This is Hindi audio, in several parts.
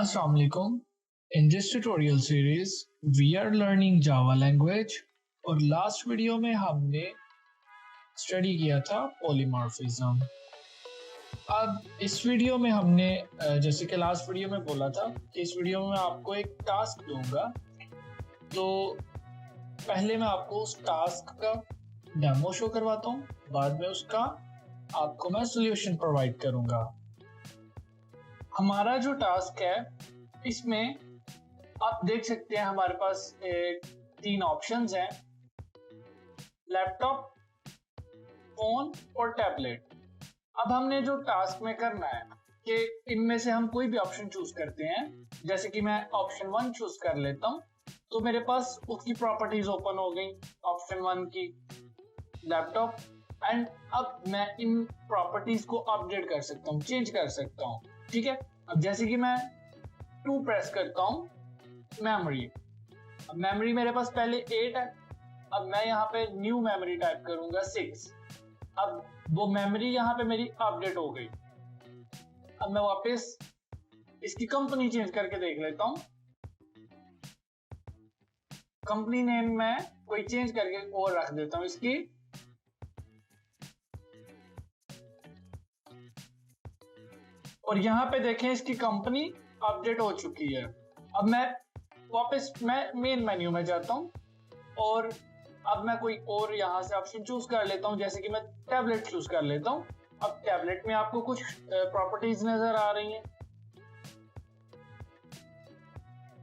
Assalamu alaikum. In this tutorial series, we are learning Java language और लास्ट वीडियो में हमने स्टडी किया था पॉलीमॉर्फिज्म। अब इस वीडियो में हमने जैसे कि लास्ट वीडियो में बोला था कि इस वीडियो में मैं आपको एक टास्क दूंगा, तो पहले मैं आपको उस टास्क का डेमो शो करवाता हूँ, बाद में उसका आपको मैं सॉल्यूशन प्रोवाइड करूंगा। हमारा जो टास्क है इसमें आप देख सकते हैं हमारे पास तीन ऑप्शंस हैं, लैपटॉप, फोन और टैबलेट। अब हमने जो टास्क में करना है कि इनमें से हम कोई भी ऑप्शन चूज करते हैं। जैसे कि मैं ऑप्शन 1 चूज कर लेता हूँ, तो मेरे पास उसकी प्रॉपर्टीज ओपन हो गई ऑप्शन 1 की, लैपटॉप। एंड अब मैं इन प्रॉपर्टीज को अपडेट कर सकता हूँ, चेंज कर सकता हूँ। ठीक है, अब जैसे कि मैं 2 प्रेस करता हूँ, मेमोरी। अब मेमोरी मेरे पास पहले 8 है, अब मैं यहाँ पे न्यू मेमोरी टाइप करूंगा 6। अब वो मेमोरी यहाँ पे मेरी अपडेट हो गई। अब मैं वापस इसकी कंपनी चेंज करके देख लेता हूँ। कंपनी नेम मैं कोई चेंज करके और रख देता हूँ इसकी, और यहाँ पे देखें इसकी कंपनी अपडेट हो चुकी है। अब मैं वापस मेन मेन्यू में जाता हूँ और अब मैं कोई और यहाँ से ऑप्शन चूज कर लेता हूँ। जैसे कि मैं टैबलेट चूज कर लेता हूँ। अब टैबलेट में आपको कुछ प्रॉपर्टीज नजर आ रही हैं।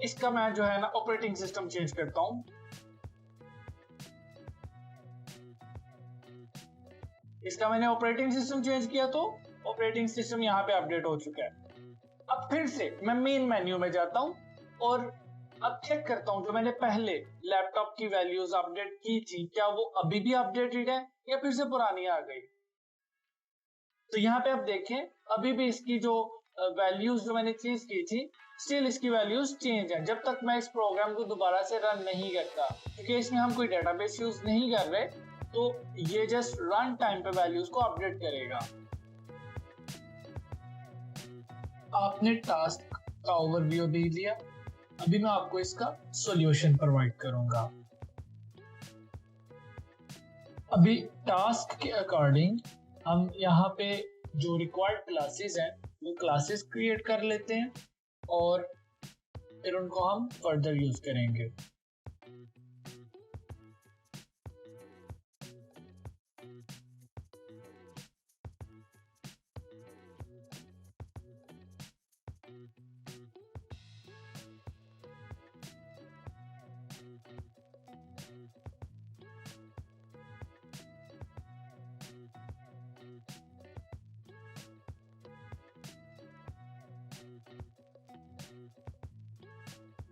इसका मैं जो है ना ऑपरेटिंग सिस्टम चेंज करता हूँ। इसका मैंने ऑपरेटिंग सिस्टम चेंज किया तो ऑपरेटिंग सिस्टम यहाँ पे अपडेट हो चुका है। अब फिर से मैं मेन मेन्यू में जाता हूँ और अब चेक करता हूँ जो मैंने पहले लैपटॉप की वैल्यूज अपडेट की थी, क्या वो अभी भी अपडेटेड है या फिर से पुरानी आ गई। तो यहाँ पे आप देखें अभी भी इसकी जो वैल्यूज जो मैंने चेंज की थी, स्टिल इसकी वैल्यूज चेंज है जब तक मैं इस प्रोग्राम को दोबारा से रन नहीं करता, क्योंकि इसमें हम कोई डेटाबेस यूज नहीं कर रहे। तो ये जस्ट रन टाइम पे वैल्यूज को अपडेट करेगा। आपने टास्क का ओवरव्यू दे दिया, अभी मैं आपको इसका सॉल्यूशन प्रोवाइड करूंगा। अभी टास्क के अकॉर्डिंग हम यहाँ पे जो रिक्वायर्ड क्लासेस हैं वो क्लासेस क्रिएट कर लेते हैं और फिर उनको हम फर्दर यूज करेंगे।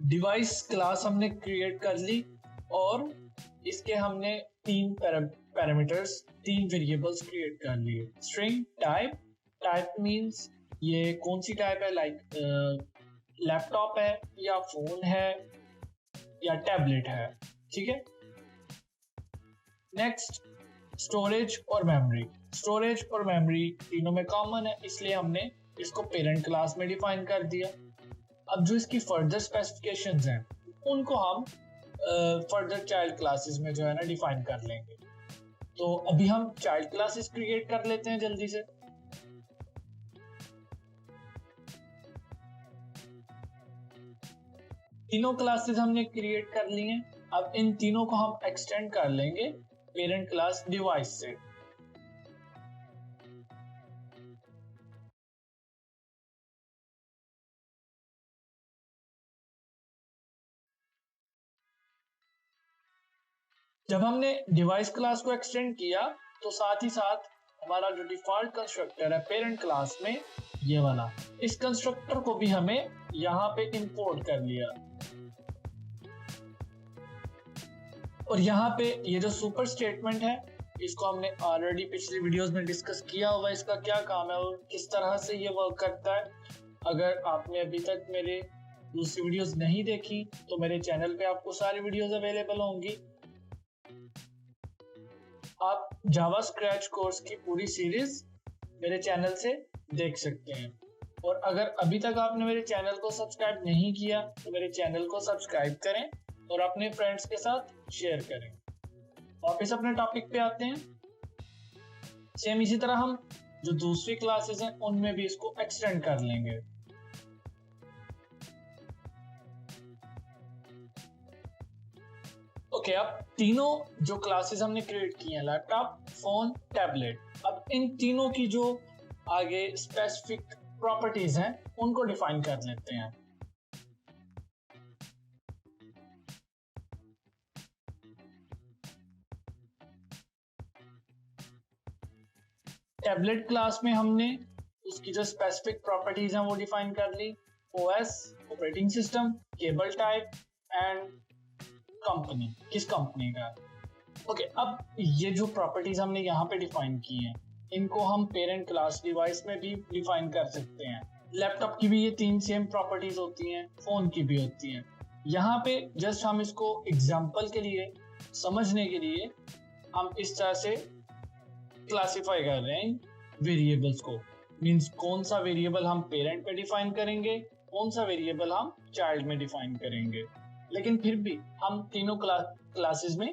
डिवाइस क्लास हमने क्रिएट कर ली और इसके हमने 3 पैरामीटर्स, 3 वेरिएबल्स क्रिएट कर लिए। स्ट्रिंग टाइप मींस ये कौन सी टाइप है, लाइक लैपटॉप है या फोन है या टैबलेट है। ठीक है, नेक्स्ट स्टोरेज और मेमोरी। स्टोरेज और मेमोरी तीनों में कॉमन है, इसलिए हमने इसको पेरेंट क्लास में डिफाइन कर दिया। अब जो इसकी फर्दर स्पेसिफिकेशंस हैं उनको हम फर्दर चाइल्ड क्लासेस में जो है ना डिफाइन कर लेंगे। तो अभी हम चाइल्ड क्लासेस क्रिएट कर लेते हैं जल्दी से। तीनों क्लासेस हमने क्रिएट कर ली हैं। अब इन तीनों को हम एक्सटेंड कर लेंगे पेरेंट क्लास डिवाइस से। जब हमने डिवाइस क्लास को एक्सटेंड किया तो साथ ही साथ हमारा जो डिफॉल्ट कंस्ट्रक्टर है पेरेंट क्लास में, ये वाला, इस कंस्ट्रक्टर को भी हमें यहाँ पे इंपोर्ट कर लिया। और यहाँ पे ये जो सुपर स्टेटमेंट है इसको हमने ऑलरेडी पिछली वीडियोस में डिस्कस किया हुआ, इसका क्या काम है और किस तरह से ये वर्क करता है। अगर आपने अभी तक मेरे दूसरी वीडियोस नहीं देखी तो मेरे चैनल पे आपको सारी वीडियोस अवेलेबल होंगी। आप जावा स्क्रैच कोर्स की पूरी सीरीज मेरे चैनल से देख सकते हैं। और अगर अभी तक आपने मेरे चैनल को सब्सक्राइब नहीं किया तो मेरे चैनल को सब्सक्राइब करें और अपने फ्रेंड्स के साथ शेयर करें। वापस अपने टॉपिक पे आते हैं। सेम इसी तरह हम जो दूसरी क्लासेस हैं उनमें भी इसको एक्सटेंड कर लेंगे। ओके, अब तीनों जो क्लासेस हमने क्रिएट की हैं, लैपटॉप, फोन, टैबलेट, अब इन तीनों की जो आगे स्पेसिफिक प्रॉपर्टीज हैं उनको डिफाइन कर लेते हैं। टैबलेट क्लास में हमने उसकी जो स्पेसिफिक प्रॉपर्टीज हैं वो डिफाइन कर ली। OS, operating system, cable type and company, किस कंपनी का। ओके, अब ये जो प्रॉपर्टीज हमने यहाँ पे डिफाइन की हैं इनको हम पेरेंट क्लास डिवाइस में भी डिफाइन कर सकते हैं। लैपटॉप की भी ये तीन सेम प्रॉपर्टीज होती हैं, फोन की भी होती हैं। यहाँ पे जस्ट हम इसको एग्जांपल के लिए समझने के लिए हम इस तरह से क्लासिफाई कर रहे हैं वेरिएबल्स को। मींस कौन सा वेरिएबल हम पेरेंट पे डिफाइन करेंगे, कौन सा वेरिएबल हम चाइल्ड में डिफाइन करेंगे। लेकिन फिर भी हम तीनों क्लासेस में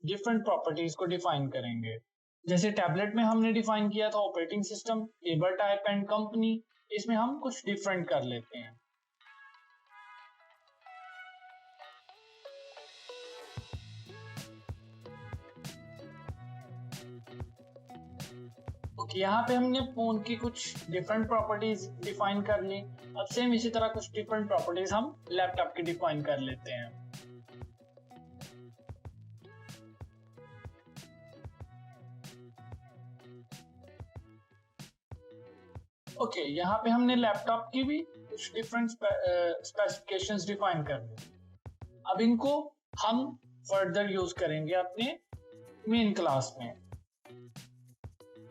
डिफरेंट प्रॉपर्टीज को डिफाइन करेंगे। जैसे टैबलेट में हमने डिफाइन किया था operating system, cable type and company, इसमें हम कुछ डिफरेंट कर लेते हैं। ओके, यहाँ पे हमने फोन की कुछ डिफरेंट प्रॉपर्टीज डिफाइन कर ली। अब सेम इसी तरह कुछ डिफरेंट प्रॉपर्टीज हम लैपटॉप की डिफाइन कर लेते हैं। ओके, यहाँ पे हमने लैपटॉप की भी कुछ डिफरेंट स्पेसिफिकेशंस डिफाइन कर ली। अब इनको हम फर्दर यूज करेंगे अपने मेन क्लास में।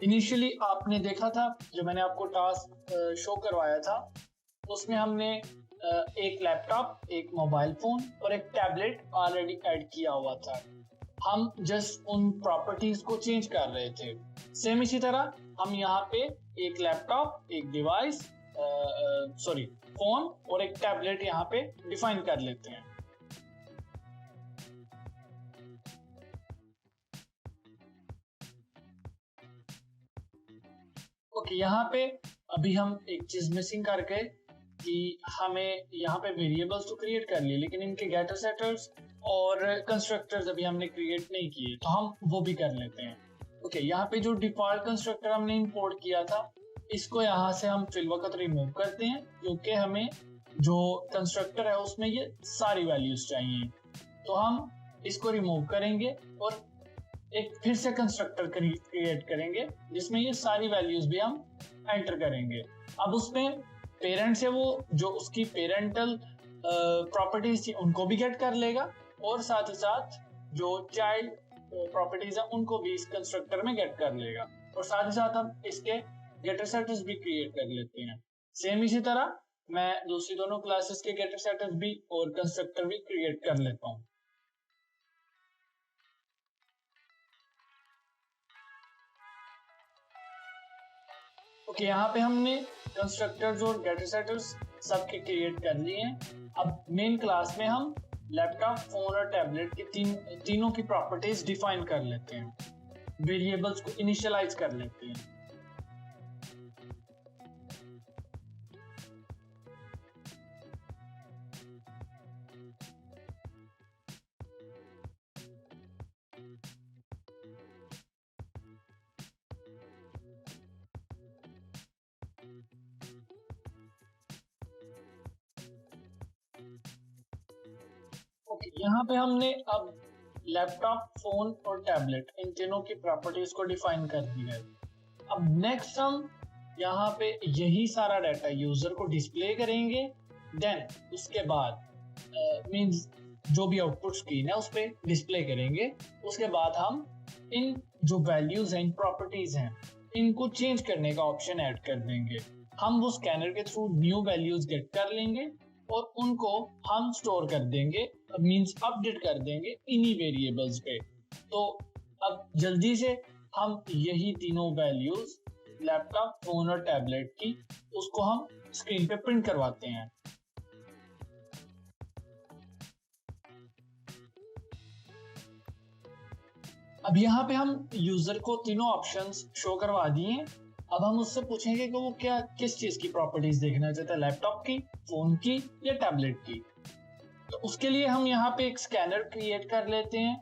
इनिशियली आपने देखा था जो मैंने आपको टास्क शो करवाया था, उसमें हमने एक लैपटॉप, एक मोबाइल फोन और एक टैबलेट ऑलरेडी ऐड किया हुआ था। हम जस्ट उन प्रॉपर्टीज को चेंज कर रहे थे। सेम इसी तरह हम यहाँ पे एक लैपटॉप, एक डिवाइस, फोन और एक टैबलेट यहाँ पे डिफाइन कर लेते हैं। ओके, यहाँ पे अभी हम एक चीज मिसिंग कर गए कि हमें यहाँ पे वेरिएबल्स तो क्रिएट कर लिए लेकिन इनके गेटर सेटर्स और कंस्ट्रक्टर्स अभी हमने क्रिएट नहीं किए, तो हम वो भी कर लेते हैं। ओके, यहाँ पे जो डिफॉल्ट कंस्ट्रक्टर हमने इंपोर्ट किया था इसको यहाँ से हम फिल वक्त रिमूव करते हैं क्योंकि हमें जो कंस्ट्रक्टर है उसमें ये सारी वैल्यूज चाहिए। तो हम इसको रिमूव करेंगे और एक फिर से कंस्ट्रक्टर क्रिएट करेंगे जिसमें ये सारी वैल्यूज भी हम एंटर करेंगे। अब उसमें पेरेंट से वो जो उसकी पेरेंटल प्रॉपर्टीज थी उनको भी गेट कर लेगा और साथ ही साथ जो चाइल्ड प्रॉपर्टीज है उनको भी इस कंस्ट्रक्टर में गेट कर लेगा और साथ ही साथ हम इसके गेटर सेटर्स भी क्रिएट कर लेते हैं। सेम इसी तरह मैं दूसरी दोनों क्लासेस के गेटर सेटर्स भी और कंस्ट्रक्टर भी क्रिएट कर लेता हूँ। ओके, यहाँ पे हमने कंस्ट्रक्टर्स और गेटर सेटर्स सबके क्रिएट कर लिए हैं। अब मेन क्लास में हम लैपटॉप, फोन और टैबलेट की तीनों की प्रॉपर्टीज डिफाइन कर लेते हैं, वेरिएबल्स को इनिशियलाइज कर लेते हैं। ओके, यहाँ पे हमने अब लैपटॉप, फोन और टैबलेट इन तीनों की प्रॉपर्टीज को डिफाइन कर दिया है। अब नेक्स्ट हम यहाँ पे यही सारा डाटा यूजर को डिस्प्ले करेंगे। देन उसके बाद मींस जो भी आउटपुट स्क्रीन है उस पर डिस्प्ले करेंगे। उसके बाद हम इन जो वैल्यूज हैं, इन प्रॉपर्टीज हैं, इनको चेंज करने का ऑप्शन ऐड कर देंगे। हम वो स्कैनर के थ्रू न्यू वैल्यूज गेट कर लेंगे और उनको हम स्टोर कर देंगे, मींस अपडेट कर देंगे इन्हीं वेरिएबल्स पे। तो अब जल्दी से हम यही तीनों वैल्यूज लैपटॉप, फोन और टैबलेट की उसको हम स्क्रीन पे प्रिंट करवाते हैं। अब यहाँ पे हम यूजर को तीनों ऑप्शंस शो करवा दिए। अब हम उससे पूछेंगे कि वो क्या किस चीज की प्रॉपर्टीज देखना चाहता है, लैपटॉप की, फोन की या टैबलेट की। तो उसके लिए हम यहाँ पे एक स्कैनर क्रिएट कर लेते हैं।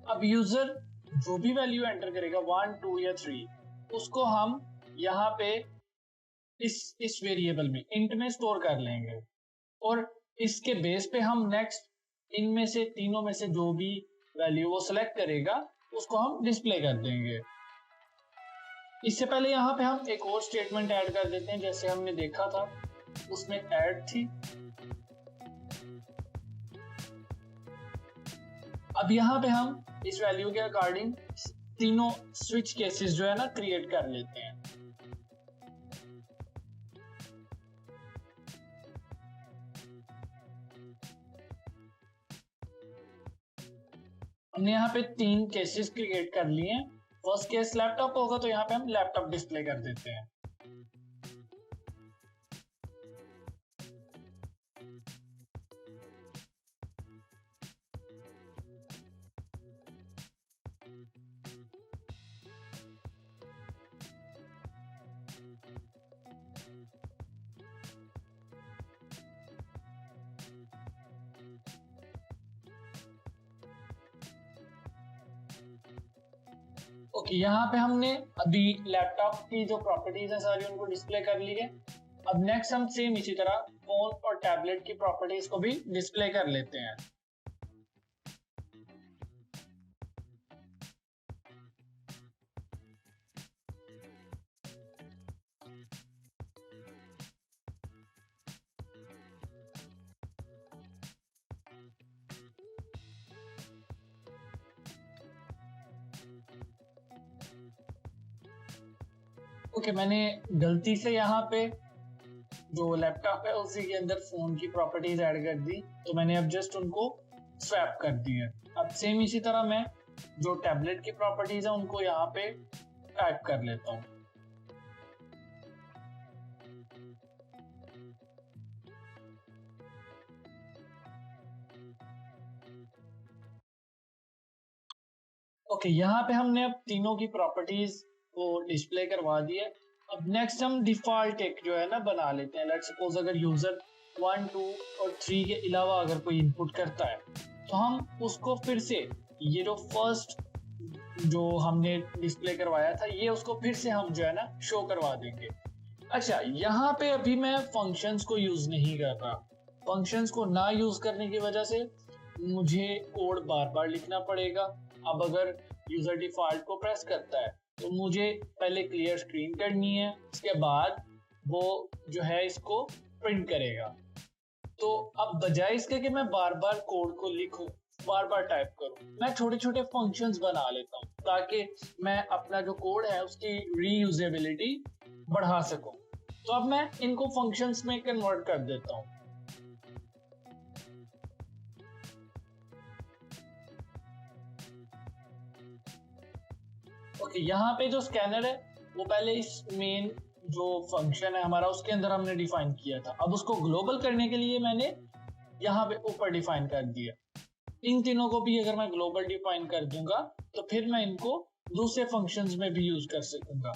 अब यूजर जो भी वैल्यू एंटर करेगा 1, 2 या 3, उसको हम यहाँ पे इस वेरिएबल में इंट में स्टोर कर लेंगे और इसके बेस पे हम नेक्स्ट इनमें से तीनों में से जो भी वैल्यू वो सिलेक्ट करेगा उसको हम डिस्प्ले कर देंगे। इससे पहले यहाँ पे हम एक और स्टेटमेंट ऐड कर देते हैं, जैसे हमने देखा था उसमें ऐड थी। अब यहाँ पे हम इस वैल्यू के अकॉर्डिंग तीनों स्विच केसेस जो है ना क्रिएट कर लेते हैं। हमने यहाँ पे 3 केसेस क्रिएट कर लिए हैं। फर्स्ट केस लैपटॉप होगा तो यहाँ पे हम लैपटॉप डिस्प्ले कर देते हैं। ओके, यहाँ पे हमने अभी लैपटॉप की जो प्रॉपर्टीज है सारी उनको डिस्प्ले कर ली है। अब नेक्स्ट हम सेम इसी तरह फोन और टैबलेट की प्रॉपर्टीज को भी डिस्प्ले कर लेते हैं। ओके, मैंने गलती से यहाँ पे जो लैपटॉप है उसी के अंदर फोन की प्रॉपर्टीज ऐड कर दी, तो मैंने अब जस्ट उनको स्वैप कर दी है। अब सेम इसी तरह मैं जो टैबलेट की प्रॉपर्टीज है उनको यहाँ पे टाइप कर लेता हूँ। ओके, यहाँ पे हमने अब तीनों की प्रॉपर्टीज को डिस्प्ले करवा दी है। अब नेक्स्ट हम डिफॉल्ट एक जो है ना बना लेते हैं। लेट्स सपोज अगर यूजर 1, 2 और 3 के अलावा अगर कोई इनपुट करता है तो हम उसको फिर से ये जो फर्स्ट जो हमने डिस्प्ले करवाया था ये उसको फिर से हम जो है ना शो करवा देंगे। अच्छा, यहाँ पे अभी मैं फंक्शंस को यूज नहीं कर रहा। फंक्शंस को ना यूज करने की वजह से मुझे कोड बार बार लिखना पड़ेगा। अब अगर यूजर डिफॉल्ट को प्रेस करता है तो मुझे पहले क्लियर स्क्रीन करनी है, उसके बाद वो जो है इसको प्रिंट करेगा। तो अब बजाय इसके कि मैं बार बार कोड को लिखूं, बार बार टाइप करूं, मैं छोटे छोटे फंक्शंस बना लेता हूं ताकि मैं अपना जो कोड है उसकी रीयूजेबिलिटी बढ़ा सकूं। तो अब मैं इनको फंक्शंस में कन्वर्ट कर देता हूं। ओके, यहाँ पे जो स्कैनर है वो पहले इस मेन जो फंक्शन है हमारा उसके अंदर हमने डिफाइन किया था। अब उसको ग्लोबल करने के लिए मैंने यहाँ पे ऊपर डिफाइन कर दिया। इन तीनों को भी अगर मैं ग्लोबल डिफाइन कर दूंगा तो फिर मैं इनको दूसरे फंक्शंस में भी यूज कर सकूंगा।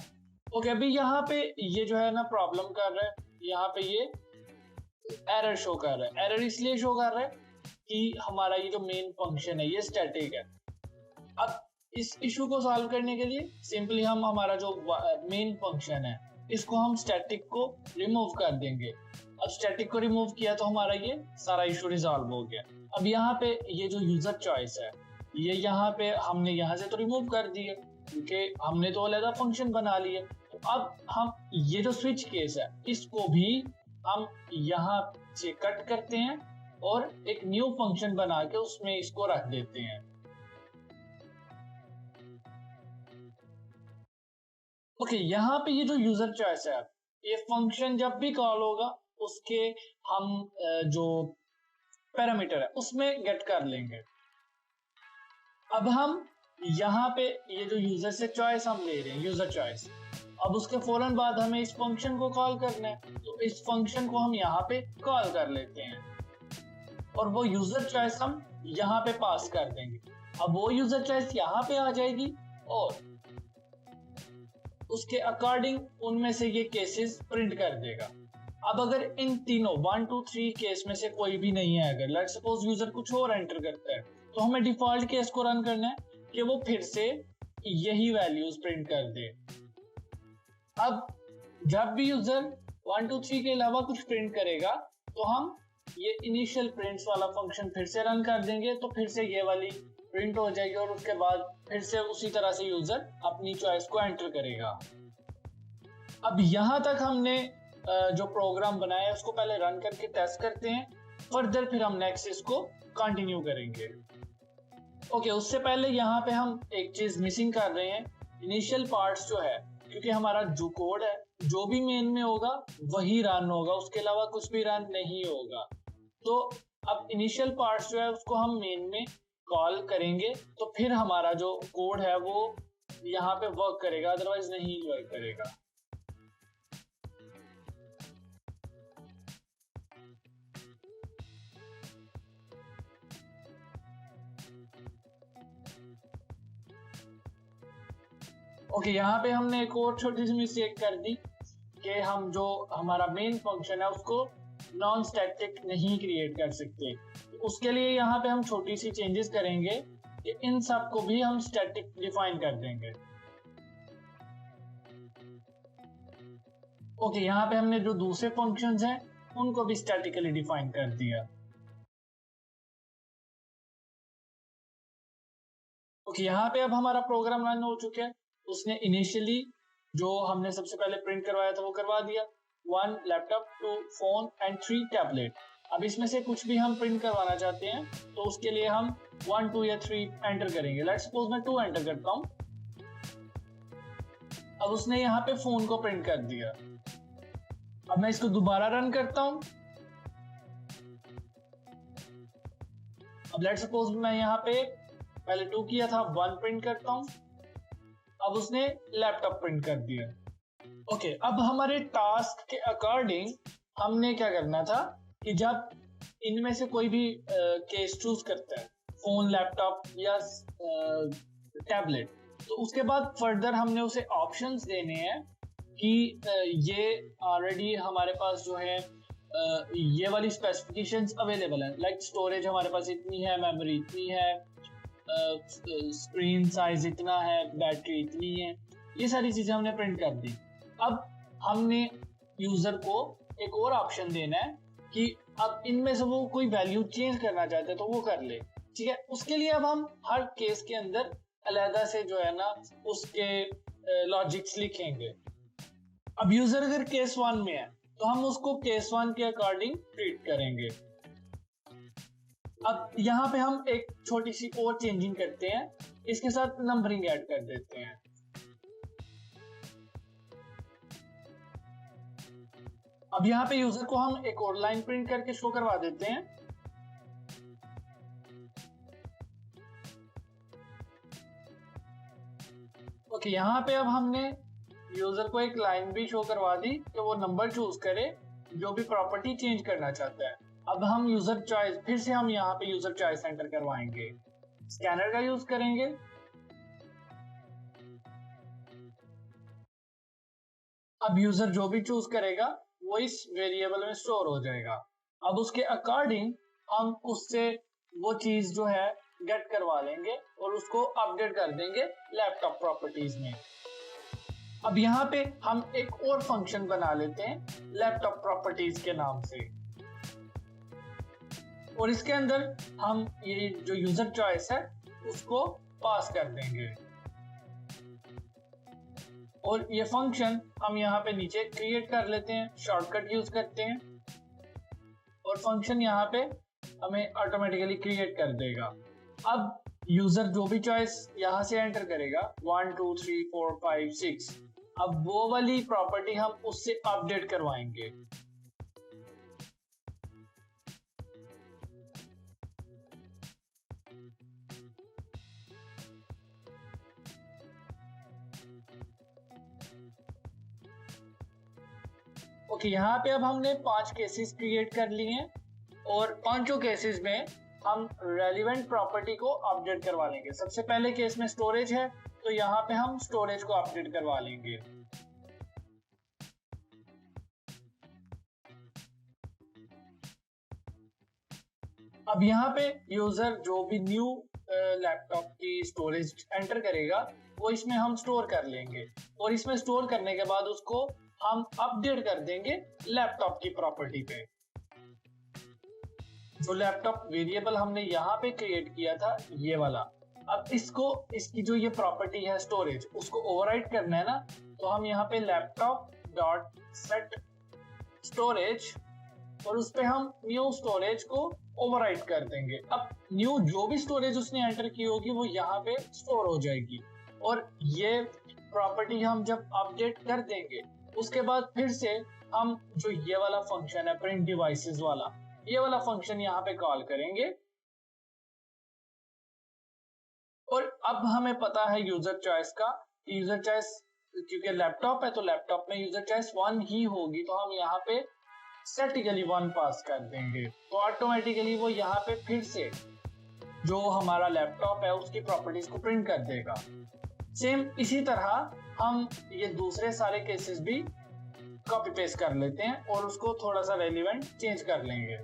ओके, अभी यहाँ पे ये जो है ना प्रॉब्लम कर रहा है, यहाँ पे ये एरर शो कर रहा है। एरर इसलिए शो कर रहा है कि हमारा ये जो मेन फंक्शन है ये स्टैटिक है। अब इस इशू को सॉल्व करने के लिए सिंपली हम हमारा जो मेन फंक्शन है इसको हम स्टैटिक को रिमूव कर देंगे। अब स्टैटिक को रिमूव किया तो हमारा ये सारा इशू रिजॉल्व हो गया। अब यहाँ पे ये जो यूजर चॉइस है ये यहाँ पे हमने यहाँ से तो रिमूव कर दिए क्योंकि हमने तो अलग फंक्शन बना लिए। तो अब हम ये जो स्विच केस है इसको भी हम यहाँ से कट करते हैं और एक न्यू फंक्शन बना के उसमें इसको रख देते हैं। ओके, यहाँ पे ये जो यूजर चॉइस है ये फंक्शन जब भी कॉल होगा उसके हम जो पैरामीटर है उसमें गेट कर लेंगे। अब हम यहाँ पे ये जो यूजर से चॉइस हम ले रहे हैं, यूजर चॉइस, अब उसके फौरन बाद हमें इस फंक्शन को कॉल करना है, तो इस फंक्शन को हम यहाँ पे कॉल कर लेते हैं और वो यूजर चॉइस हम यहाँ पे पास कर देंगे। अब वो यूजर चॉइस यहाँ पे आ जाएगी और उसके अकॉर्डिंग उनमें से ये केसेस प्रिंट कर देगा। अब अगर इन तीनों 1 2 3 केस में से कोई भी नहीं है, अगर लेट्स सपोज यूजर कुछ और एंटर करता है, तो हमें डिफॉल्ट केस को रन करना है कि वो फिर से यही वैल्यूज प्रिंट कर दे। अब जब भी यूजर 1 2 3 के अलावा कुछ प्रिंट करेगा तो हम ये इनिशियल प्रिंट्स वाला फंक्शन फिर से रन कर देंगे, तो फिर से ये वाली प्रिंट हो जाएगी और उसके बाद फिर से उसी तरह से यूजर अपनी चॉइस को एंटर करेगा। अब यहां तक हमने जो प्रोग्राम बनाया है उसको पहले रन करके टेस्ट करते हैं, फर्दर फिर हम नेक्स्ट इसको कंटिन्यू करेंगे। ओके, उससे पहले यहाँ पे हम एक चीज मिसिंग कर रहे हैं, इनिशियल पार्ट्स जो है, क्योंकि हमारा जो कोड है जो भी मेन में होगा वही रन होगा, उसके अलावा कुछ भी रन नहीं होगा। तो अब इनिशियल पार्ट्स जो है उसको हम मेन में कॉल करेंगे, तो फिर हमारा जो कोड है वो यहाँ पे वर्क करेगा, अदरवाइज नहीं वर्क करेगा। ओके, यहाँ पे हमने एक और छोटी सी मिस्टेक कर दी कि हम जो हमारा मेन फंक्शन है उसको नॉन स्टैटिक नहीं क्रिएट कर सकते। उसके लिए यहाँ पे हम छोटी सी चेंजेस करेंगे कि इन सब को भी हम स्टैटिक डिफाइन कर देंगे। ओके, यहाँ पे हमने जो दूसरे फंक्शंस हैं उनको भी स्टैटिकली डिफाइन कर दिया। ओके, यहाँ पे अब हमारा प्रोग्राम रन हो चुका है। उसने इनिशियली जो हमने सबसे पहले प्रिंट करवाया था वो करवा दिया, 1 लैपटॉप, 2 फोन एंड 3 टैबलेट। अब इसमें से कुछ भी हम प्रिंट करवाना चाहते हैं तो उसके लिए हम 1 2 या 3 एंटर करेंगे। लेट्स सपोज मैं 2 एंटर करता हूँ। अब उसने यहाँ पे फोन को प्रिंट कर दिया। अब मैं इसको दोबारा रन करता हूँ। अब लेट्स सपोज मैं यहाँ पे पहले 2 किया था, 1 प्रिंट करता हूँ। अब उसने लैपटॉप प्रिंट कर दिया। ओके, अब हमारे टास्क के अकॉर्डिंग हमने क्या करना था कि जब इनमें से कोई भी केस चूज करता है, फोन, लैपटॉप या टैबलेट, तो उसके बाद फर्दर हमने उसे ऑप्शंस देने हैं कि ये ऑलरेडी हमारे पास जो है ये वाली स्पेसिफिकेशंस अवेलेबल है, लाइक स्टोरेज हमारे पास इतनी है, मेमोरी इतनी है, स्क्रीन साइज इतना है, बैटरी इतनी है, ये सारी चीजें हमने प्रिंट कर दी। अब हमने यूजर को एक और ऑप्शन देना है कि अब इनमें से वो कोई वैल्यू चेंज करना चाहते हैं तो वो कर ले। ठीक है, उसके लिए अब हम हर केस के अंदर अलग से जो है ना उसके लॉजिक्स लिखेंगे। अब यूजर अगर केस 1 में है तो हम उसको केस 1 के अकॉर्डिंग ट्रीट करेंगे। अब यहाँ पे हम एक छोटी सी और चेंजिंग करते हैं, इसके साथ नंबरिंग ऐड कर देते हैं। अब यहाँ पे यूजर को हम एक और लाइन प्रिंट करके शो करवा देते हैं। ओके, यहाँ पे अब हमने यूजर को एक लाइन भी शो करवा दी कि वो नंबर चूज करे जो भी प्रॉपर्टी चेंज करना चाहता है। अब हम यूजर चॉइस, फिर से हम यहाँ पे यूजर चॉइस एंटर करवाएंगे, स्कैनर का यूज करेंगे। अब यूजर जो भी चूज करेगा वो इस वेरिएबल में स्टोर हो जाएगा। अब उसके अकॉर्डिंग हम उससे वो चीज जो है गेट करवा लेंगे और उसको अपडेट कर देंगे लैपटॉप प्रॉपर्टीज में। अब यहाँ पे हम एक और फंक्शन बना लेते हैं लैपटॉप प्रॉपर्टीज के नाम से, और इसके अंदर हम ये जो यूजर चॉइस है उसको पास कर देंगे और ये फंक्शन हम यहाँ पे नीचे क्रिएट कर लेते हैं, शॉर्टकट यूज करते हैं और फंक्शन यहाँ पे हमें ऑटोमेटिकली क्रिएट कर देगा। अब यूजर जो भी चॉइस यहाँ से एंटर करेगा 1 2 3 4 5 6, अब वो वाली प्रॉपर्टी हम उससे अपडेट करवाएंगे। ओके, यहाँ पे अब हमने 5 केसेस क्रिएट कर लिए हैं और पांचों केसेस में हम रेलिवेंट प्रॉपर्टी को अपडेट करवा लेंगे। सबसे पहले केस में स्टोरेज है, तो यहाँ पे हम स्टोरेज को अपडेट करवा लेंगे। अब यहाँ पे यूजर जो भी न्यू लैपटॉप की स्टोरेज एंटर करेगा वो इसमें हम स्टोर कर लेंगे और इसमें स्टोर करने के बाद उसको हम अपडेट कर देंगे लैपटॉप की प्रॉपर्टी पे। जो लैपटॉप वेरिएबल हमने यहाँ पे क्रिएट किया था ये वाला, अब इसकी जो ये प्रॉपर्टी है स्टोरेज, उसको ओवरराइट करना है ना, तो हम यहाँ पे लैपटॉप डॉट सेट स्टोरेज और उस पे हम न्यू स्टोरेज को ओवरराइट कर देंगे। अब न्यू जो भी स्टोरेज उसने एंटर की होगी वो यहाँ पे स्टोर हो जाएगी और ये प्रॉपर्टी हम जब अपडेट कर देंगे उसके बाद फिर से हम जो ये वाला फंक्शन है प्रिंट डिवाइसेस वाला, ये वाला फंक्शन यहाँ पे कॉल करेंगे। और अब हमें पता है यूजर चॉइस का, यूजर चॉइस क्योंकि लैपटॉप है तो लैपटॉप में यूजर चॉइस 1 ही होगी, तो हम यहाँ पे स्टैटिकली 1 पास कर देंगे तो ऑटोमेटिकली वो यहाँ पे फिर से जो हमारा लैपटॉप है उसकी प्रॉपर्टीज को प्रिंट कर देगा। सेम इसी तरह हम ये दूसरे सारे केसेस भी कॉपी पेस्ट कर लेते हैं और उसको थोड़ा सा रेलिवेंट चेंज कर लेंगे।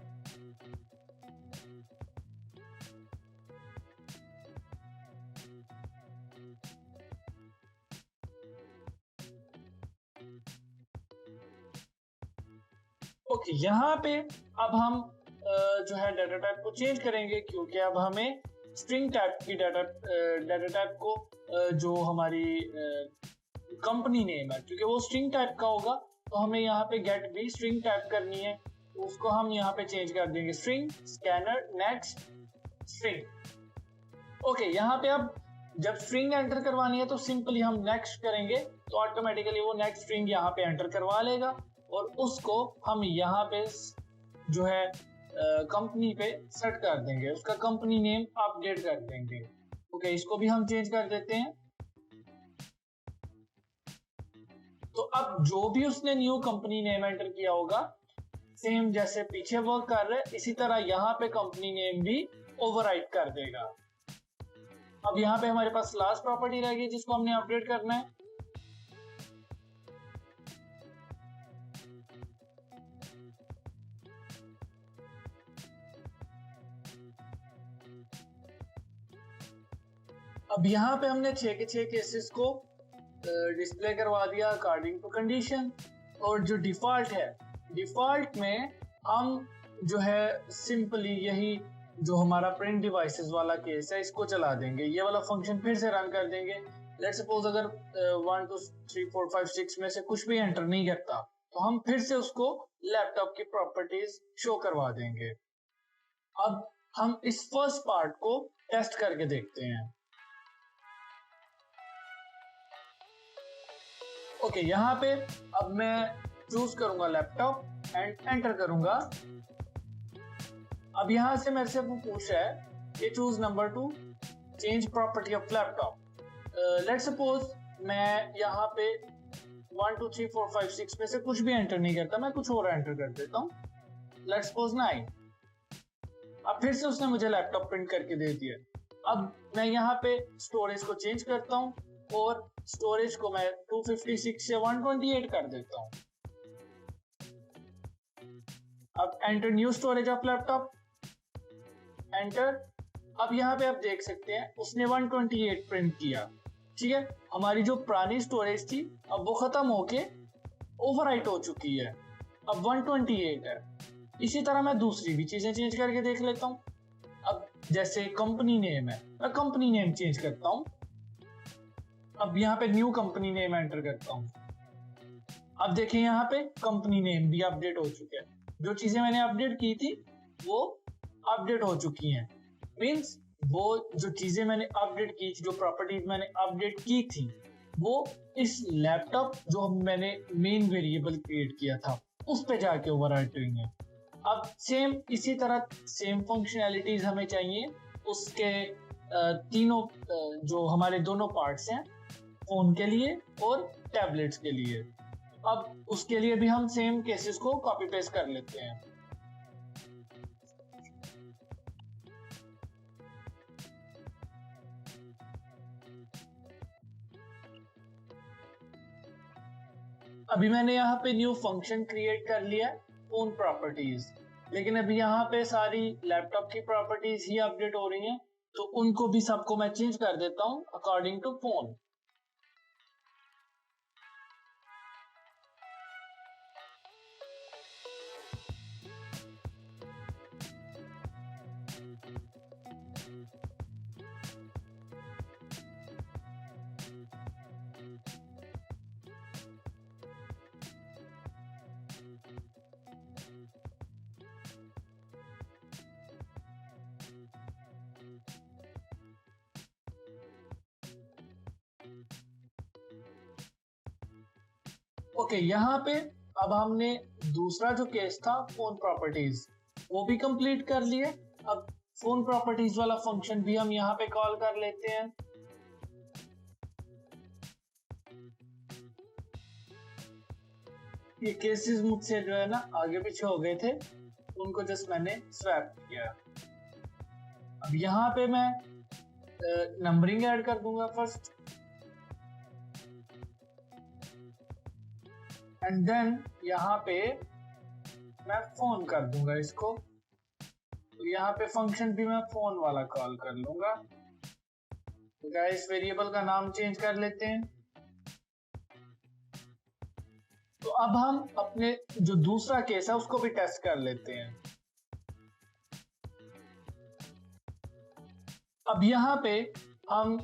ओके, यहाँ पे अब हम जो है डाटा टाइप को चेंज करेंगे क्योंकि अब हमें स्ट्रिंग टाइप की डाटा टाइप को जो हमारी कंपनी नेम है क्योंकि वो स्ट्रिंग टाइप का होगा तो हमें यहाँ पे गेट भी स्ट्रिंग टाइप करनी है, तो उसको हम यहाँ पे चेंज कर देंगे string scanner next string. Okay, यहाँ पे अब जब स्ट्रिंग एंटर करवानी है तो सिंपली हम नेक्स्ट करेंगे तो ऑटोमेटिकली वो नेक्स्ट स्ट्रिंग यहाँ पे एंटर करवा लेगा और उसको हम यहाँ पे जो है कंपनी पे सेट कर देंगे, उसका कंपनी नेम अपडेट कर देंगे। ओके, इसको भी हम चेंज कर देते हैं। तो अब जो भी उसने न्यू कंपनी नेम एंटर किया होगा सेम जैसे पीछे वर्क कर रहे हैं इसी तरह यहाँ पे कंपनी नेम भी ओवरराइट कर देगा। अब यहाँ पे हमारे पास लास्ट प्रॉपर्टी रहेगी जिसको हमने अपडेट करना है। अब यहाँ पे हमने 6 के 6 केसेस को डिस्प्ले करवा दिया अकॉर्डिंग टू कंडीशन और जो डिफॉल्ट है डिफॉल्ट में हम जो है सिंपली यही जो हमारा प्रिंट डिवाइसेस वाला केस है इसको चला देंगे, ये वाला फंक्शन फिर से रन कर देंगे। लेट्स सपोज अगर 1 2 3 4 5 6 में से कुछ भी एंटर नहीं करता तो हम फिर से उसको लैपटॉप की प्रॉपर्टीज शो करवा देंगे। अब हम इस फर्स्ट पार्ट को टेस्ट करके देखते हैं। ओके, यहाँ पे अब मैं चूज करूंगा लैपटॉप एंड एंटर करूंगा। अब यहाँ से मेरे से वो पूछ रहा है कि choose number 2 change property of laptop. Let's suppose मैं यहाँ पे 1 2 3 4 5 6 में से कुछ भी एंटर नहीं करता, मैं कुछ और एंटर कर देता हूँ। Let's suppose 9। अब फिर से उसने मुझे लैपटॉप प्रिंट करके दे दिया। अब मैं यहाँ पे स्टोरेज को चेंज करता हूँ और स्टोरेज को मैं 256 से 128 कर देता हूँ। अब enter new storage of laptop, enter. अब यहाँ पे आप देख सकते हैं उसने 128 प्रिंट किया। ठीक है, हमारी जो पुरानी स्टोरेज थी अब वो खत्म होके ओवरराइट हो चुकी है, अब 128 है। इसी तरह मैं दूसरी भी चीजें चेंज करके देख लेता हूँ। अब जैसे कंपनी नेम है, मैं कंपनी नेम चेंज करता हूँ। अब यहाँ पे न्यू कंपनी नेम एंटर करता हूँ। अब देखिए यहाँ पे कंपनी नेम भी अपडेट हो चुका है, जो चीजें मैंने अपडेट की थी वो अपडेट हो चुकी हैं। मींस वो जो चीजें मैंने अपडेट की थी, जो प्रॉपर्टीज मैंने अपडेट की थी वो इस लैपटॉप जो मैंने मेन वेरिएबल क्रिएट किया था उस पे जाके ओवरराइट हुई है। अब सेम इसी तरह सेम फंक्शनैलिटीज हमें चाहिए उसके तीनों जो हमारे दोनों पार्ट्स हैं, फोन के लिए और टैबलेट्स के लिए। अब उसके लिए भी हम सेम केसेस को कॉपी पेस्ट कर लेते हैं। अभी मैंने यहाँ पे न्यू फंक्शन क्रिएट कर लिया है, फोन प्रॉपर्टीज, लेकिन अभी यहाँ पे सारी लैपटॉप की प्रॉपर्टीज ही अपडेट हो रही हैं, तो उनको भी सबको मैं चेंज कर देता हूँ अकॉर्डिंग टू फोन। ओके, यहाँ पे अब हमने दूसरा जो केस था फोन प्रॉपर्टीज वो भी कंप्लीट कर लिए। अब फोन प्रॉपर्टीज वाला फंक्शन भी हम यहाँ पे कॉल कर लेते हैं। ये केसेस मुझसे जो है ना आगे पीछे हो गए थे, उनको जस्ट मैंने स्वैप किया। अब यहाँ पे मैं नंबरिंग ऐड कर दूंगा फर्स्ट, एंड देन यहाँ पे मैं फोन कर दूंगा इसको। तो यहाँ पे फंक्शन भी मैं फोन वाला कॉल कर लूंगा। तो गाइस वेरिएबल का नाम चेंज कर लेते हैं। तो अब हम अपने जो दूसरा केस है उसको भी टेस्ट कर लेते हैं। अब यहाँ पे हम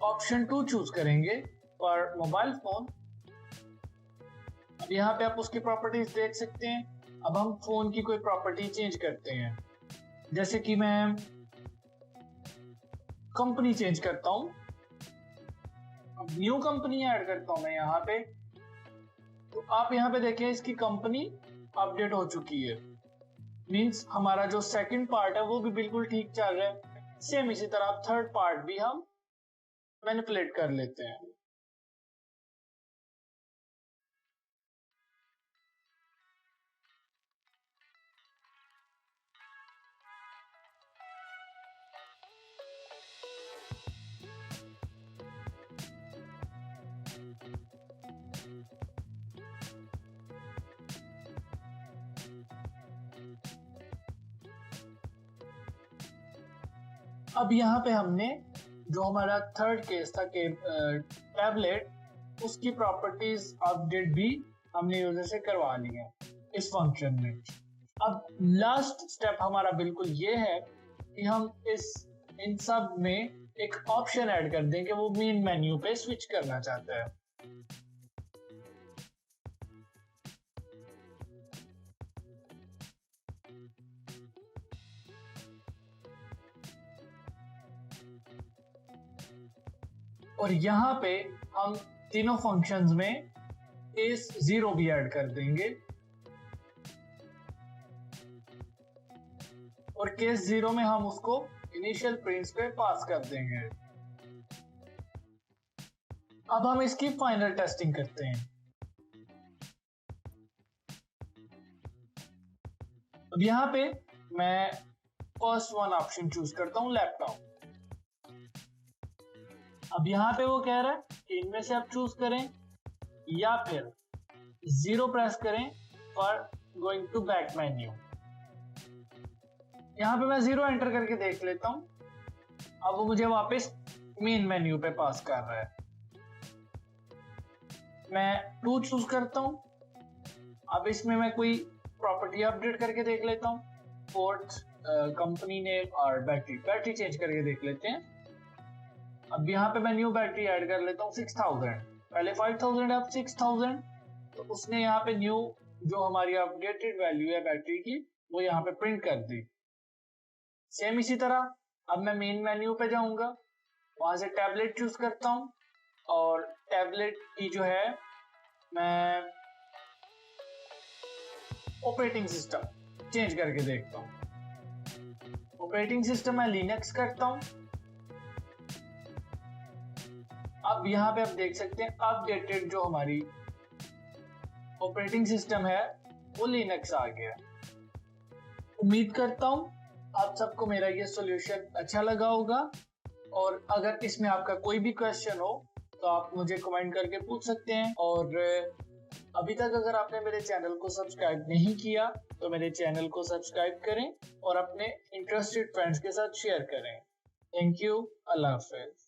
ऑप्शन 2 चूज करेंगे फॉर मोबाइल फोन। अब यहाँ पे आप उसकी प्रॉपर्टीज देख सकते हैं। अब हम फोन की कोई प्रॉपर्टी चेंज करते हैं, जैसे कि मैं कंपनी चेंज करता हूं। अब न्यू कंपनी ऐड करता हूं मैं यहाँ पे। तो आप यहाँ पे देखें इसकी कंपनी अपडेट हो चुकी है, मींस हमारा जो सेकंड पार्ट है वो भी बिल्कुल ठीक चल रहा है। सेम इसी तरह थर्ड पार्ट भी हम मैनिपुलेट कर लेते हैं। अब यहाँ पे हमने जो हमारा थर्ड केस था कि टैबलेट, उसकी प्रॉपर्टीज अपडेट भी हमने यूजर से करवा ली है इस फंक्शन में। अब लास्ट स्टेप हमारा बिल्कुल ये है कि हम इन सब में एक ऑप्शन ऐड कर दें कि वो मेन मेन्यू पे स्विच करना चाहता है। और यहाँ पे हम तीनों फंक्शंस में केस 0 भी ऐड कर देंगे, और केस 0 में हम उसको इनिशियल प्रिंट्स पे पास कर देंगे। अब हम इसकी फाइनल टेस्टिंग करते हैं। अब यहाँ पे मैं फर्स्ट वन ऑप्शन चूज करता हूं, लैपटॉप। अब यहाँ पे वो कह रहा है कि इनमें से आप चूज करें या फिर 0 प्रेस करें for going to back menu. यहाँ पे मैं 0 एंटर करके देख लेता हूं। अब वो मुझे वापस मेन मेन्यू पे पास कर रहा है। मैं 2 चूज करता हूं। अब इसमें मैं कोई प्रॉपर्टी अपडेट करके देख लेता हूं, पोर्ट, कंपनी नेम और बैटरी चेंज करके देख लेते हैं। अब यहाँ पे मैं न्यू बैटरी ऐड कर लेता हूँ 6000, पहले 5000 अब 6000। तो उसने यहाँ पे न्यू जो हमारी अपडेटेड वैल्यू है बैटरी की वो यहाँ पे प्रिंट कर दी। सेम इसी तरह अब मैं मेन मेन्यू पे जाऊंगा, वहां से टैबलेट चूज करता हूँ और टैबलेट की जो है मैं ऑपरेटिंग सिस्टम चेंज करके देखता हूँ। ऑपरेटिंग सिस्टम मैं लिनक्स करता हूँ। अब यहाँ पे आप देख सकते हैं अपडेटेड जो हमारी ऑपरेटिंग सिस्टम है वो लिनक्स आ गया। उम्मीद करता हूँ आप सबको मेरा ये सॉल्यूशन अच्छा लगा होगा, और अगर इसमें आपका कोई भी क्वेश्चन हो तो आप मुझे कमेंट करके पूछ सकते हैं। और अभी तक अगर आपने मेरे चैनल को सब्सक्राइब नहीं किया तो मेरे चैनल को सब्सक्राइब करें और अपने इंटरेस्टेड फ्रेंड्स के साथ शेयर करें। Thank you. Allah Hafiz.